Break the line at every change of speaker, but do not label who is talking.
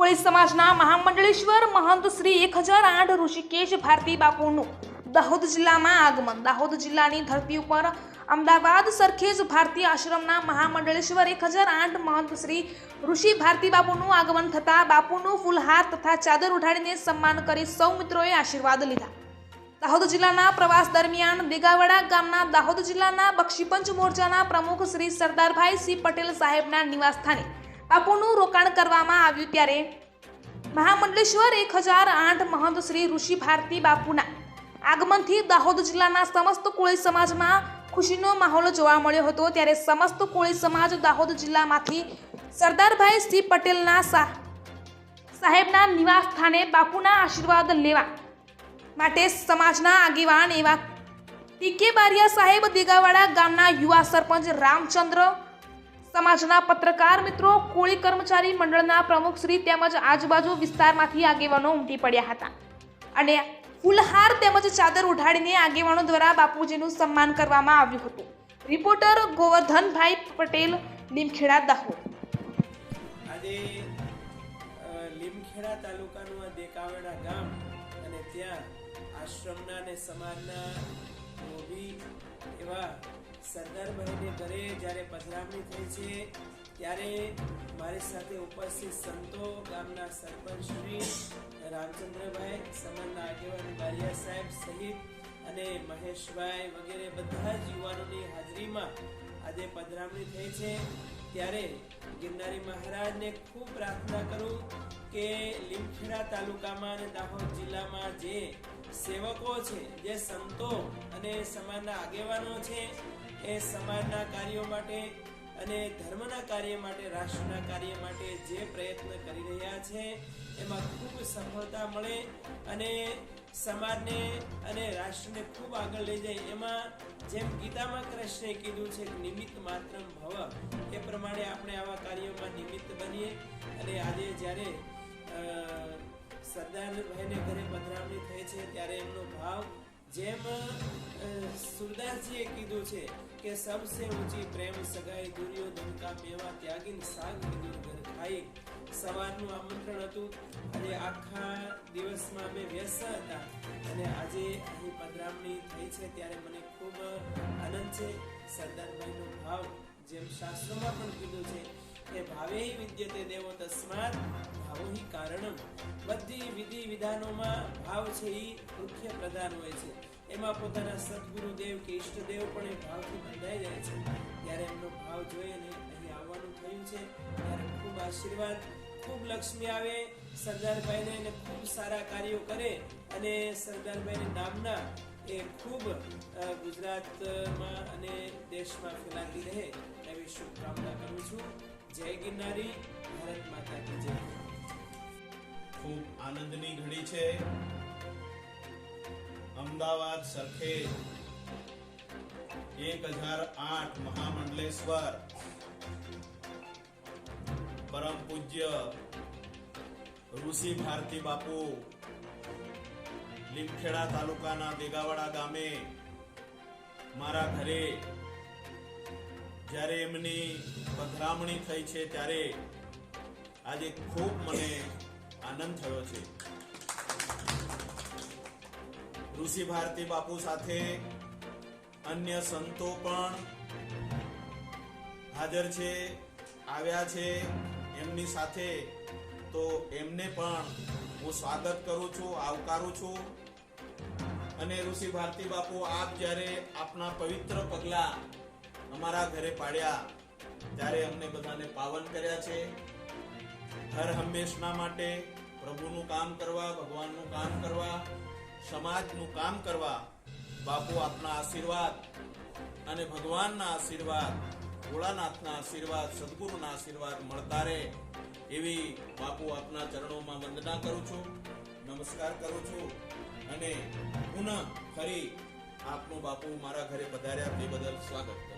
કોળી સમાજના મહામંડળેશ્વર મહંત શ્રી 1008 ઋષિકેશ ભારતી બાપુનું દાહોદ જિલ્લામાં આગમન। દાહોદ જિલ્લાની ધરતી ઉપર અમદાવાદ સરખેજ ભારતી આશ્રમના મહામંડળેશ્વર 1008 મહંત શ્રી ઋષિ ભારતી બાપુનું આગમન થતા બાપુનું ફૂલહાર તથા ચાદર ઉઠાડીને સન્માન કરી સૌ મિત્રોએ આશીર્વાદ લીધા। દાહોદ જિલ્લાના પ્રવાસ દરમિયાન દેગાવડા ગામના દાહોદ જિલ્લાના બક્ષીપંચ મોરચાના પ્રમુખ શ્રી સરદારભાઈ સી પટેલ સાહેબના નિવાસસ્થાને બાપુનું રોકાણ કરવામાં આવ્યું ત્યારે મહામંડલેશ્વર 1008 મહંત શ્રી ઋષિ ભારતી બાપુના આગમનથી દાહોદ જિલ્લાના સમસ્ત કોળી સમાજમાં ખુશીનો માહોલ જોવા મળ્યો હતો। ત્યારે સમસ્ત કોળી સમાજ દાહોદ જિલ્લામાંથી સરદારભાઈ સી પટેલના સાહેબના નિવાસ સ્થાને બાપુના આશીર્વાદ લેવા માટે સમાજના આગેવાન એવા ટીકે બારિયા સાહેબ, દેગાવાડા ગામના યુવા સરપંચ રામચંદ્ર, સમાજના પત્રકાર મિત્રો, કોળી કર્મચારી મંડળના પ્રમુખ શ્રી તેમજ આજુબાજુ વિસ્તારમાંથી આગેવાનો ઉમટી પડ્યા હતા અને ફૂલહાર તેમજ ચાદર ઉઠાડીને આગેવાનો દ્વારા બાપુજીનું સન્માન કરવામાં આવ્યું હતું। રિપોર્ટર ગોવર્ધનભાઈ પટેલ, લીમખેડા, દાહોદ।
આજે લીમખેડા તાલુકાનું આ દેગાવાડા ગામ અને ત્યાં આશ્રમના અને સમાજના મોભી એવા સરદારભાઈને ઘરે જ્યારે પધરામણી થઈ છે ત્યારે મારી સાથે ઉપસ્થિત સંતો, ગામના સરપંચ શ્રી રામચંદ્રભાઈ, સમાજના આગેવાન બારિયા સાહેબ સહિત અને મહેશભાઈ વગેરે બધા જ યુવાનોની હાજરીમાં આજે પધરામણી થઈ છે। ત્યારે ગિરનારી મહારાજને ખૂબ પ્રાર્થના કરું કે લીમખેડા તાલુકામાં અને દાહોદ જિલ્લામાં જે સેવકો છે, જે સંતો અને સમાજના આગેવાનો છે, એ સમાજના કાર્યો માટે અને ધર્મના કાર્ય માટે, રાષ્ટ્રના કાર્ય માટે જે પ્રયત્ન કરી રહ્યા છે એમાં ખૂબ સફળતા મળે અને સમાજને અને રાષ્ટ્રને ખૂબ આગળ લઈ જાય। એમાં જેમ ગીતામાં કૃષ્ણે કીધું છે નિમિત્ત માત્રમ ભવ, એ પ્રમાણે આપણે આવા કાર્યોમાં નિમિત્ત બનીએ। અને આજે જ્યારે સરદારભાઈને ઘરે પધરામણી થઈ છે ત્યારે એમનો ભાવ જેમ સુરદાસજીએ કીધું છે કે સબસે ઊંચી પ્રેમ સગાઈ દુર્યોધન કા મેવા ત્યાગીન સાગ કીધું ઘર ખાઈ। સવારનું આમંત્રણ હતું, આજે આખા દિવસમાં અમે વ્યસ્ત હતા અને આજે અહીં પધરામણી થઈ છે ત્યારે મને ખૂબ આનંદ છે। સરદારભાઈનો ભાવ જેમ શાસ્ત્રોમાં પણ કીધું છે કે ભાવે વિદ્યતે દેવો તસ્માત ભાવો હિ કારણમ, બધી વિધિ વિધાનોમાં ભાવ છે એ મુખ્ય પ્રધાન હોય છે। એમાં પોતાના સદગુરુદેવ કે ઈષ્ટદેવ પણ એ ભાવથી બંધાઈ જાય છે। ત્યારે એમનો ભાવ જોઈ અને અહીં આવવાનું થયું છે ત્યારે ખૂબ આશીર્વાદ, ખૂબ લક્ષ્મી આવે સરદારભાઈને અને ખૂબ સારા કાર્યો કરે અને સરદારભાઈને નામના એ ખૂબ ગુજરાતમાં અને દેશમાં ફેલાતી રહે એવી શુભકામના કરું છું। જય ગિરનારી, ભારત માતા કી જય।
ખૂબ આનંદની ઘડી છે। અમદાવાદ સરખેજ 1008 મહામંડલેશ્વર પરમ પૂજ્ય ઋષિ ભારતી બાપુ લીમખેડા તાલુકાના દેગાવાડા ગામે મારા ઘરે જ્યારે એમની પધરામણી થઈ છે ત્યારે આજે ખૂબ મને આનંદ થયો છે। ઋષિ ભારતી બાપુ સાથે અન્ય સંતો પણ હાજર છે, આવ્યા છે એમની સાથે, તો એમને પણ હું સ્વાગત કરું છું, આવકારું છું। અને ઋષિ ભારતી બાપુ, આપ જ્યારે આપના પવિત્ર પગલા અમારા ઘરે પાડ્યા ત્યારે અમને બધાને પાવન કર્યા છે। હર હંમેશના માટે પ્રભુનું કામ કરવા, ભગવાનનું કામ કરવા, સમાજનું કામ કરવા બાપુ આપના આશીર્વાદ અને ભગવાનના આશીર્વાદ, ભોળાનાથના આશીર્વાદ, સદગુરુના આશીર્વાદ મળતા રહે એવી બાપુ આપના ચરણોમાં વંદના કરું છું, નમસ્કાર કરું છું અને પુનઃ ફરી આપનું બાપુ મારા ઘરે પધાર્યા તે બદલ સ્વાગત કરું।